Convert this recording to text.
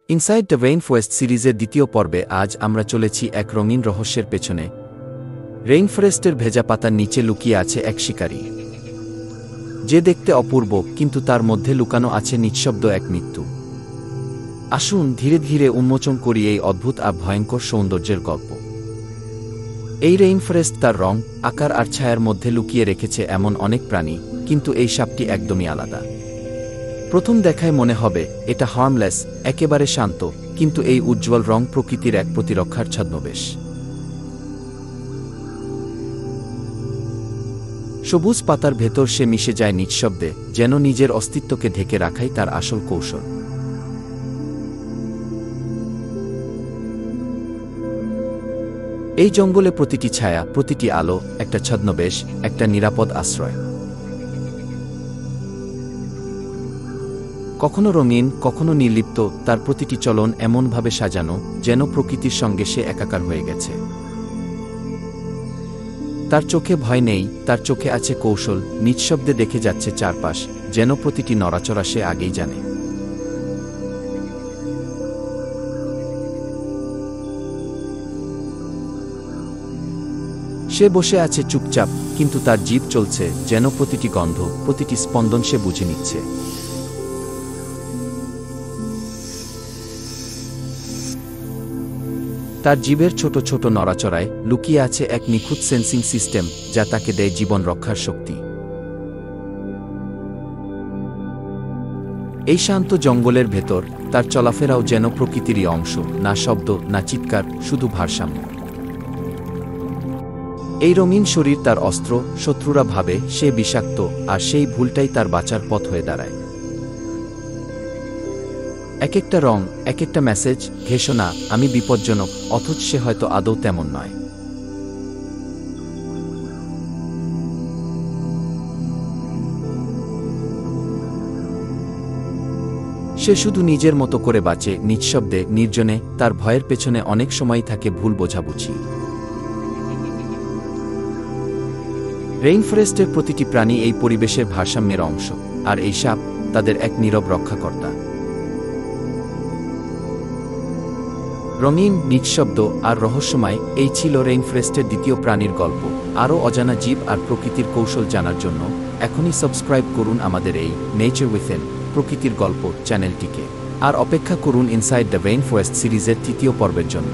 Inside the rainforest সিরিজের দ্বিতীয় পর্বে আজ আমরা চলেছি এক রঙিন রহস্যের পেছনে। রেইনফরেস্টের ভেজা পাতার নিচে লুকিয়ে আছে এক শিকারী, যে দেখতে অপূর্ব, কিন্তু তার মধ্যে লুকানো আছে নিঃশব্দ এক মৃত্যু। আসুন ধীরে ধীরে উন্মোচন করি এই অদ্ভুত আর ভয়ঙ্কর সৌন্দর্যের গল্প। এই রেইনফরেস্ট তার রং, আকার আর ছায়ার মধ্যে লুকিয়ে রেখেছে এমন অনেক প্রাণী, কিন্তু এই সাপটি একদমই আলাদা। প্রথম দেখায় মনে হবে এটা হার্মলেস, একেবারে শান্ত, কিন্তু এই উজ্জ্বল রং প্রকৃতির এক প্রতিরক্ষার ছদ্মবেশ। সবুজ পাতার ভেতর সে মিশে যায় নিঃশব্দে, যেন নিজের অস্তিত্বকে ঢেকে রাখাই তার আসল কৌশল। এই জঙ্গলে প্রতিটি ছায়া, প্রতিটি আলো একটা ছদ্মবেশ, একটা নিরাপদ আশ্রয়। কখনো রঙিন, কখনো নির্লিপ্ত, তার প্রতিটি চলন এমনভাবে সাজানো যেন প্রকৃতির সঙ্গে সে একাকার হয়ে গেছে। তার চোখে ভয় নেই, তার চোখে আছে কৌশল, নিঃশব্দে দেখে যাচ্ছে চারপাশ, যেন প্রতিটি নড়াচড়া সে আগেই জানে। সে বসে আছে চুপচাপ, কিন্তু তার জিভ চলছে, যেন প্রতিটি গন্ধ, প্রতিটি স্পন্দন সে বুঝে নিচ্ছে। তার জীবের ছোট ছোট নড়াচড়ায় লুকিয়ে আছে এক নিখুঁত সেন্সিং সিস্টেম, যা তাকে দেয় জীবন রক্ষার শক্তি। এই শান্ত জঙ্গলের ভেতর তার চলাফেরাও যেন প্রকৃতিরই অংশ, না শব্দ, না চিৎকার, শুধু ভারসাম্য। এই রঙিন শরীর তার অস্ত্র, শত্রুরা ভাবে সে বিষাক্ত, আর সেই ভুলটাই তার বাঁচার পথ হয়ে দাঁড়ায়। এক একটা রং, এক একটা মেসেজ, ঘোষণা, আমি বিপজ্জনক, অথচ সে হয়তো আদৌ তেমন নয়। সে শুধু নিজের মতো করে বাঁচে, নিঃশব্দে, নির্জনে। তার ভয়ের পেছনে অনেক সময় থাকে ভুল বোঝাবুঝি। রেইনফরেস্টের প্রতিটি প্রাণী এই পরিবেশের ভারসাম্যের অংশ, আর এই সাপ তাদের এক নীরব রক্ষাকর্তা। রঙিন, নিঃশব্দ আর রহস্যময়, এই ছিল রেইনফরেস্টের দ্বিতীয় প্রাণীর গল্প। আরও অজানা জীব আর প্রকৃতির কৌশল জানার জন্য এখনই সাবস্ক্রাইব করুন আমাদের এই নেচার উইথিন, প্রকৃতির গল্প চ্যানেলটিকে, আর অপেক্ষা করুন ইনসাইড দ্য রেইনফরেস্ট সিরিজের তৃতীয় পর্বের জন্য।